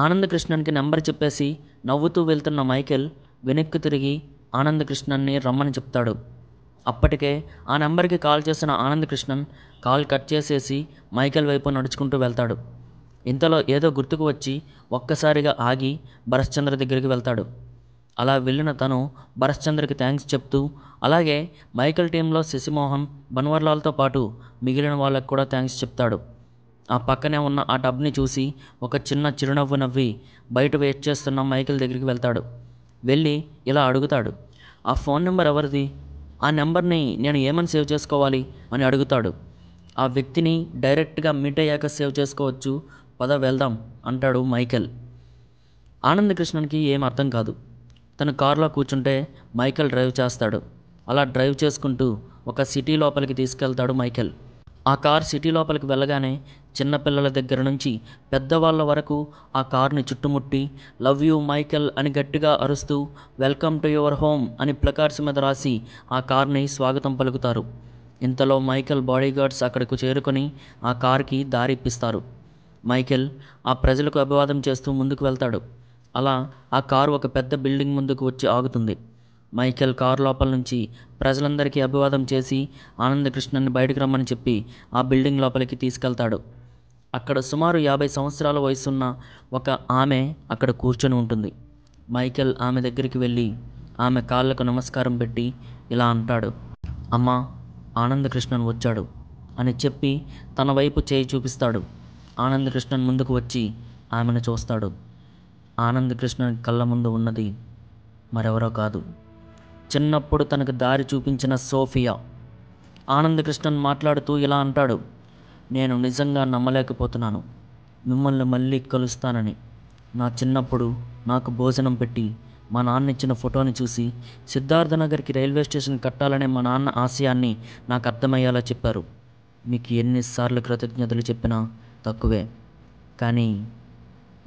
Anand కృష్ణన్కి number చెప్పేసి నవ్వుతూ వెళ్తున్న మైకేల్ వెనక్కి తిరిగి ఆనంద్ కృష్ణన్ని రమ్మని చెప్తాడు. అప్పటికే ఆ నెంబర్కి కాల్ చేసిన ఆనంద్ కృష్ణన్ కాల్ కట్ చేసేసి మైకేల్ వైపు నడుచుకుంటూ వెళ్తాడు. ఇంతలో ఏదో గుర్తుకు వచ్చి ఒక్కసారిగా ఆగి భరత్చంద్ర దగ్గరికి వెళ్తాడు. అలా వెళ్ళిన తను భరత్చంద్రకి థ్యాంక్స్ చెప్తూ, అలాగే మైకేల్ టీంలో శశిమోహన్, బన్వర్లాల్తో పాటు మిగిలిన వాళ్ళకు కూడా థ్యాంక్స్ చెప్తాడు. ఆ పక్కనే ఉన్న ఆ టబ్ని చూసి ఒక చిన్న చిరునవ్వు నవ్వి బయట వెయిట్ చేస్తున్న మైకేల్ దగ్గరికి వెళ్తాడు. వెళ్ళి ఇలా అడుగుతాడు, ఆ ఫోన్ నెంబర్ ఎవరిది? ఆ నెంబర్ని నేను ఏమని సేవ్ చేసుకోవాలి అని అడుగుతాడు. ఆ వ్యక్తిని డైరెక్ట్గా మీట్ అయ్యాక సేవ్ చేసుకోవచ్చు, పద వెళ్దాం అంటాడు మైకేల్. ఆనంద్ కృష్ణన్కి ఏం అర్థం కాదు. తను కారులో కూర్చుంటే మైకేల్ డ్రైవ్ చేస్తాడు. అలా డ్రైవ్ చేసుకుంటూ ఒక సిటీ లోపలికి తీసుకెళ్తాడు మైకేల్. ఆ కార్ సిటీ లోపలికి వెళ్ళగానే చిన్నపిల్లల దగ్గర నుంచి పెద్దవాళ్ళ వరకు ఆ కార్ని చుట్టుముట్టి లవ్ యూ మైకేల్ అని గట్టిగా అరుస్తూ వెల్కమ్ టు యువర్ హోమ్ అని ప్లకార్డ్స్ మీద రాసి ఆ కార్ని స్వాగతం పలుకుతారు. ఇంతలో మైకేల్ బాడీగార్డ్స్ అక్కడికి చేరుకొని ఆ కార్కి దారి ఇప్పిస్తారు. మైకేల్ ఆ ప్రజలకు అభివాదం చేస్తూ ముందుకు వెళ్తాడు. అలా ఆ కారు ఒక పెద్ద బిల్డింగ్ ముందుకు వచ్చి ఆగుతుంది. మైకేల్ కారు లోపల నుంచి ప్రజలందరికీ అభివాదం చేసి ఆనంద్ కృష్ణన్ని బయటకు రమ్మని చెప్పి ఆ బిల్డింగ్ లోపలికి తీసుకెళ్తాడు. అక్కడ సుమారు 50 సంవత్సరాల వయసున్న ఒక ఆమె అక్కడ కూర్చొని ఉంటుంది. మైకేల్ ఆమె దగ్గరికి వెళ్ళి ఆమె కాళ్ళకు నమస్కారం పెట్టి ఇలా అంటాడు, అమ్మా, ఆనంద్ కృష్ణన్ వచ్చాడు అని చెప్పి తన వైపు చేయి చూపిస్తాడు. ఆనంద్ కృష్ణన్ ముందుకు వచ్చి ఆమెను చూస్తాడు. ఆనంద్ కృష్ణన్ కళ్ళ ముందు ఉన్నది మరెవరో కాదు, చిన్నప్పుడు తనకు దారి చూపించిన సోఫియా. ఆనంద్ కృష్ణన్ మాట్లాడుతూ ఇలా అంటాడు, నేను నిజంగా నమ్మలేకపోతున్నాను మిమ్మల్ని మళ్ళీ కలుస్తానని. నా చిన్నప్పుడు నాకు భోజనం పెట్టి మా నాన్న ఇచ్చిన ఫోటోని చూసి సిద్ధార్థనగర్కి రైల్వే స్టేషన్ కట్టాలనే మా నాన్న ఆశయాన్ని నాకు అర్థమయ్యేలా చెప్పారు. మీకు ఎన్నిసార్లు కృతజ్ఞతలు చెప్పినా తక్కువే. కానీ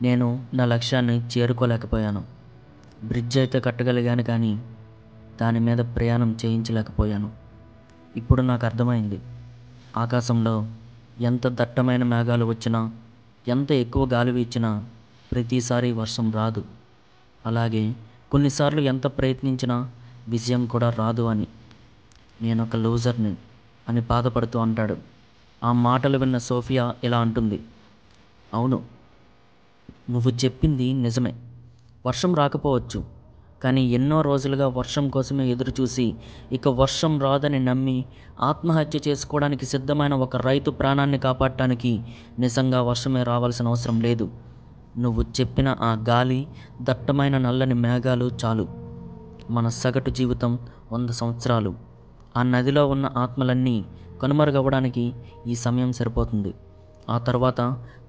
నేను నా లక్ష్యాన్ని చేరుకోలేకపోయాను. బ్రిడ్జ్ అయితే కట్టగలిగాను, కానీ దాని మీద ప్రయాణం చేయించలేకపోయాను. ఇప్పుడు నాకు అర్థమైంది, ఆకాశంలో ఎంత దట్టమైన మేఘాలు వచ్చినా, ఎంత ఎక్కువ గాలి వీచినా ప్రతిసారి వర్షం రాదు. అలాగే కొన్నిసార్లు ఎంత ప్రయత్నించినా విజయం కూడా రాదు అని. నేను ఒక లూజర్ని అని బాధపడుతూ అంటాడు. ఆ మాటలు విన్న సోఫియా ఇలా అంటుంది, అవును, నువ్వు చెప్పింది నిజమే. వర్షం రాకపోవచ్చు, కానీ ఎన్నో రోజులుగా వర్షం కోసమే ఎదురు చూసి ఇక వర్షం రాదని నమ్మి ఆత్మహత్య చేసుకోవడానికి సిద్ధమైన ఒక రైతు ప్రాణాన్ని కాపాడటానికి నిజంగా వర్షమే రావాల్సిన అవసరం లేదు. నువ్వు చెప్పిన ఆ గాలి, దట్టమైన నల్లని మేఘాలు చాలు. మన సగటు జీవితం 100 సంవత్సరాలు. ఆ నదిలో ఉన్న ఆత్మలన్నీ కనుమరుగవ్వడానికి ఈ సమయం సరిపోతుంది. ఆ తర్వాత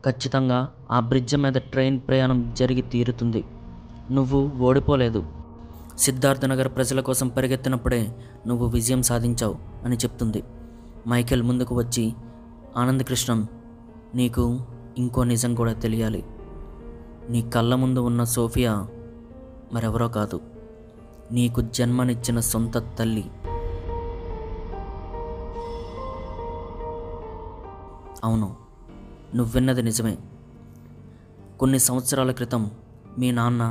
ఖచ్చితంగా ఆ బ్రిడ్జ్ మీద ట్రైన్ ప్రయాణం జరిగి తీరుతుంది. నువ్వు ఓడిపోలేదు. సిద్ధార్థనగర్ ప్రజల కోసం పరిగెత్తినప్పుడే నువ్వు విజయం సాధించావు అని చెప్తుంది. మైకేల్ ముందుకు వచ్చి, ఆనంద్ కృష్ణన్, నీకు ఇంకో నిజం కూడా తెలియాలి. నీ కళ్ళ ముందు ఉన్న సోఫియా మరెవరో కాదు, నీకు జన్మనిచ్చిన సొంత తల్లి. అవును, నువ్విన్నది నిజమే. కొన్ని సంవత్సరాల క్రితం మీ నాన్న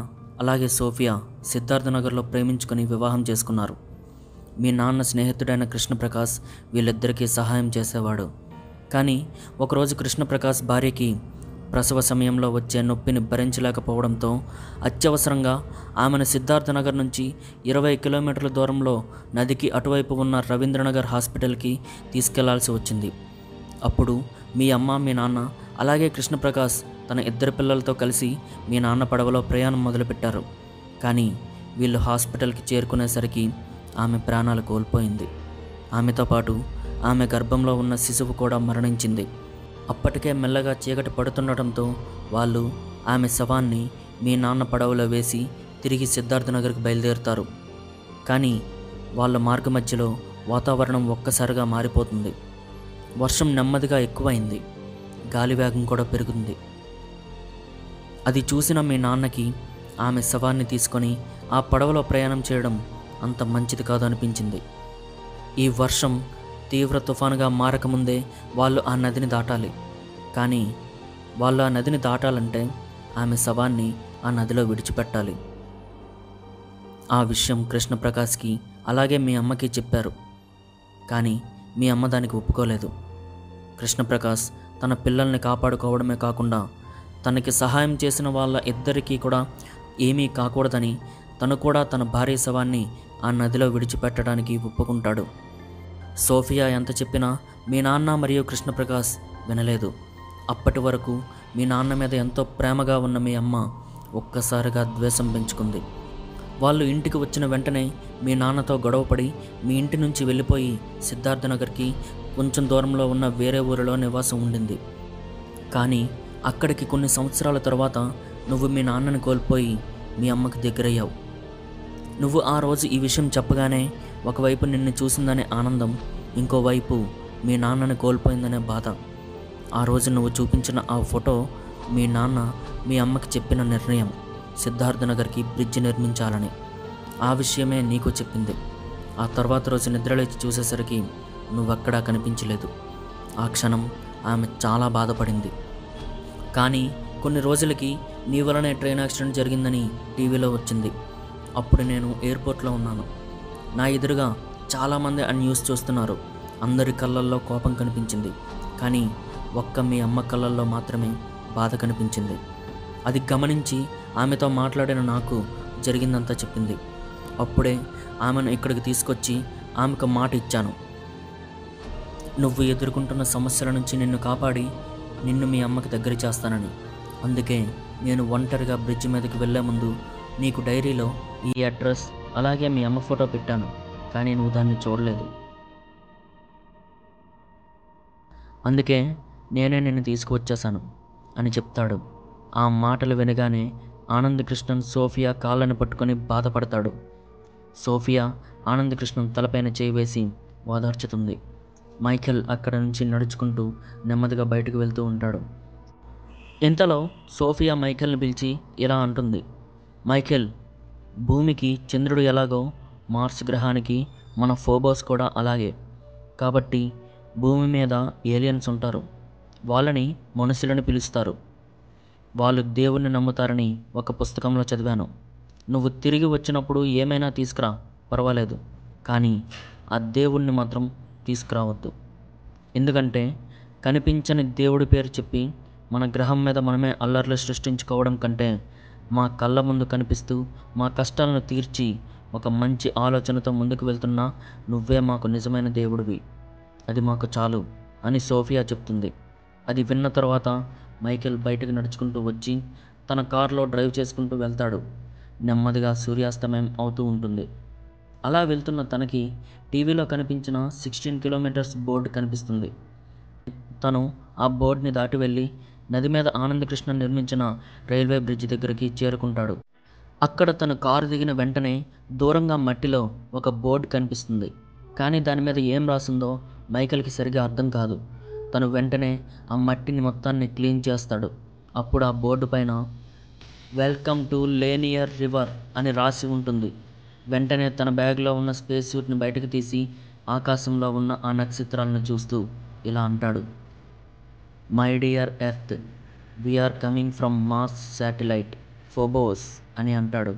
అలాగే సోఫియా సిద్ధార్థనగర్లో ప్రేమించుకొని వివాహం చేసుకున్నారు. మీ నాన్న స్నేహితుడైన కృష్ణప్రకాష్ వీళ్ళిద్దరికీ సహాయం చేసేవాడు. కానీ ఒకరోజు కృష్ణప్రకాష్ భార్యకి ప్రసవ సమయంలో వచ్చే నొప్పిని భరించలేకపోవడంతో అత్యవసరంగా ఆమెను సిద్ధార్థనగర్ నుంచి 20 కిలోమీటర్ల దూరంలో నదికి అటువైపు ఉన్న రవీంద్రనగర్ హాస్పిటల్కి తీసుకెళ్లాల్సి వచ్చింది. అప్పుడు మీ అమ్మ, మీ నాన్న అలాగే కృష్ణప్రకాష్ తన 2 పిల్లలతో కలిసి మీ నాన్న పడవలో ప్రయాణం మొదలుపెట్టారు. కానీ వీళ్ళు హాస్పిటల్కి చేరుకునేసరికి ఆమె ప్రాణాలు కోల్పోయింది. ఆమెతో పాటు ఆమె గర్భంలో ఉన్న శిశువు కూడా మరణించింది. అప్పటికే మెల్లగా చీకటి పడుతుండటంతో వాళ్ళు ఆమె శవాన్ని మీ నాన్న పడవలో వేసి తిరిగి సిద్ధార్థనగర్కి బయలుదేరుతారు. కానీ వాళ్ళ మార్గ మధ్యలో వాతావరణం ఒక్కసారిగా మారిపోతుంది. వర్షం నెమ్మదిగా ఎక్కువైంది, గాలి వేగం కూడా పెరుగుతుంది. అది చూసిన మీ నాన్నకి ఆమె శవాన్ని తీసుకొని ఆ పడవలో ప్రయాణం చేయడం అంత మంచిది కాదు అనిపించింది. ఈ వర్షం తీవ్ర తుఫానుగా మారకముందే వాళ్ళు ఆ నదిని దాటాలి. కానీ వాళ్ళు ఆ నదిని దాటాలంటే ఆమె శవాన్ని ఆ నదిలో విడిచిపెట్టాలి. ఆ విషయం కృష్ణప్రకాష్కి అలాగే మీ అమ్మకి చెప్పారు. కానీ మీ అమ్మ దానికి ఒప్పుకోలేదు. కృష్ణప్రకాష్ తన పిల్లల్ని కాపాడుకోవడమే కాకుండా తనకి సహాయం చేసిన వాళ్ళ ఇద్దరికీ కూడా ఏమీ కాకూడదని తను కూడా తన భార్య శవాన్ని ఆ నదిలో విడిచిపెట్టడానికి ఒప్పుకుంటాడు. సోఫియా ఎంత చెప్పినా మీ నాన్న మరియు కృష్ణప్రకాష్ వినలేదు. అప్పటి వరకు మీ నాన్న మీద ఎంతో ప్రేమగా ఉన్న మీ అమ్మ ఒక్కసారిగా ద్వేషం పెంచుకుంది. వాళ్ళు ఇంటికి వచ్చిన వెంటనే మీ నాన్నతో గొడవపడి మీ ఇంటి నుంచి వెళ్ళిపోయి సిద్ధార్థనగర్కి కొంచెం దూరంలో ఉన్న వేరే ఊరిలో నివాసం ఉండింది. కానీ అక్కడికి కొన్ని సంవత్సరాల తర్వాత నువ్వు మీ నాన్నని కోల్పోయి మీ అమ్మకి దగ్గరయ్యావు. నువ్వు ఆ రోజు ఈ విషయం చెప్పగానే ఒకవైపు నిన్ను చూసిందనే ఆనందం, ఇంకోవైపు మీ నాన్నని కోల్పోయిందనే బాధ. ఆ రోజు నువ్వు చూపించిన ఆ ఫోటో మీ నాన్న మీ అమ్మకి చెప్పిన నిర్ణయం సిద్ధార్థనగర్కి బ్రిడ్జ్ నిర్మించాలని. ఆ విషయమే నీకు చెప్పింది. ఆ తర్వాత రోజు నిద్రలేచి చూసేసరికి నువ్వెక్కడా కనిపించలేదు. ఆ క్షణం ఆమె చాలా బాధపడింది. కానీ కొన్ని రోజులకి నీ వలనే ట్రైన్ యాక్సిడెంట్ జరిగిందని టీవీలో వచ్చింది. అప్పుడు నేను ఎయిర్పోర్ట్లో ఉన్నాను. నా ఎదురుగా చాలామంది ఆ న్యూస్ చూస్తున్నారు. అందరి కళ్ళల్లో కోపం కనిపించింది. కానీ ఒక్క మీ అమ్మ కళ్ళల్లో మాత్రమే బాధ కనిపించింది. అది గమనించి ఆమెతో మాట్లాడిన నాకు జరిగిందంతా చెప్పింది. అప్పుడే ఆమెను ఇక్కడికి తీసుకొచ్చి ఆమెకు మాట ఇచ్చాను. నువ్వు ఎదుర్కొంటున్న సమస్యల నుంచి నిన్ను కాపాడి నిన్ను మీ అమ్మకి దగ్గర చేస్తానని. అందుకే నేను ఒంటరిగా బ్రిడ్జ్ మీదకి వెళ్ళే ముందు నీకు డైరీలో ఈ అడ్రస్ అలాగే మీ అమ్మ ఫోటో పెట్టాను. కానీ నువ్వు దాన్ని చూడలేదు. అందుకే నేనే నిన్ను తీసుకువచ్చేశాను అని చెప్తాడు. ఆ మాటలు వినగానే ఆనంద్ కృష్ణన్ సోఫియా కాళ్ళని పట్టుకొని బాధపడతాడు. సోఫియా ఆనంద్ కృష్ణన్ తలపైన చేయి వేసి ఓదార్చుతుంది. మైఖేల్ అక్కడ నుంచి నడుచుకుంటూ నెమ్మదిగా బయటకు వెళ్తూ ఉంటాడు. ఇంతలో సోఫియా మైఖేల్ని పిలిచి ఇలా అంటుంది. మైఖేల్, భూమికి చంద్రుడు ఎలాగో మార్స్ గ్రహానికి మన ఫోబోస్ కూడా అలాగే. కాబట్టి భూమి మీద ఏలియన్స్ ఉంటారు. వాళ్ళని మనుషులని పిలుస్తారు. వాళ్ళు దేవుణ్ణి నమ్ముతారని ఒక పుస్తకంలో చదివాను. నువ్వు తిరిగి వచ్చినప్పుడు ఏమైనా తీసుకురా, పర్వాలేదు. కానీ ఆ దేవుణ్ణి మాత్రం తీసుకురావద్దు. ఎందుకంటే కనిపించని దేవుడి పేరు చెప్పి మన గ్రహం మీద మనమే అల్లర్లు సృష్టించుకోవడం కంటే మా కళ్ళ ముందు కనిపిస్తూ మా కష్టాలను తీర్చి ఒక మంచి ఆలోచనతో ముందుకు వెళ్తున్నా నువ్వే మాకు నిజమైన దేవుడివి. అది మాకు చాలు అని సోఫియా చెప్తుంది. అది విన్న తర్వాత మైఖేల్ బయటకు నడుచుకుంటూ వచ్చి తన కారులో డ్రైవ్ చేసుకుంటూ వెళ్తాడు. నెమ్మదిగా సూర్యాస్తమయం అవుతూ ఉంటుంది. అలా వెళ్తున్న తనకి టీవీలో కనిపించిన 16 కిలోమీటర్స్ బోర్డు కనిపిస్తుంది. తను ఆ బోర్డుని దాటి వెళ్ళి నది మీద ఆనంద్ కృష్ణ నిర్మించిన రైల్వే బ్రిడ్జ్ దగ్గరికి చేరుకుంటాడు. అక్కడ తను కారు దిగిన వెంటనే దూరంగా మట్టిలో ఒక బోర్డు కనిపిస్తుంది. కానీ దాని మీద ఏం రాసిందో మైఖేల్కి సరిగా అర్థం కాదు. తను వెంటనే ఆ మట్టిని మొత్తాన్ని క్లీన్ చేస్తాడు. అప్పుడు ఆ బోర్డు పైన వెల్కమ్ టు లేనియర్ రివర్ అని రాసి ఉంటుంది. వెంటనే తన బ్యాగ్లో ఉన్న స్పేస్ సూట్ని బయటకు తీసి ఆకాశంలో ఉన్న ఆ నక్షత్రాలను చూస్తూ ఇలా అంటాడు. My dear earth, we are coming from Mars satellite Phobos అని అంటాడు.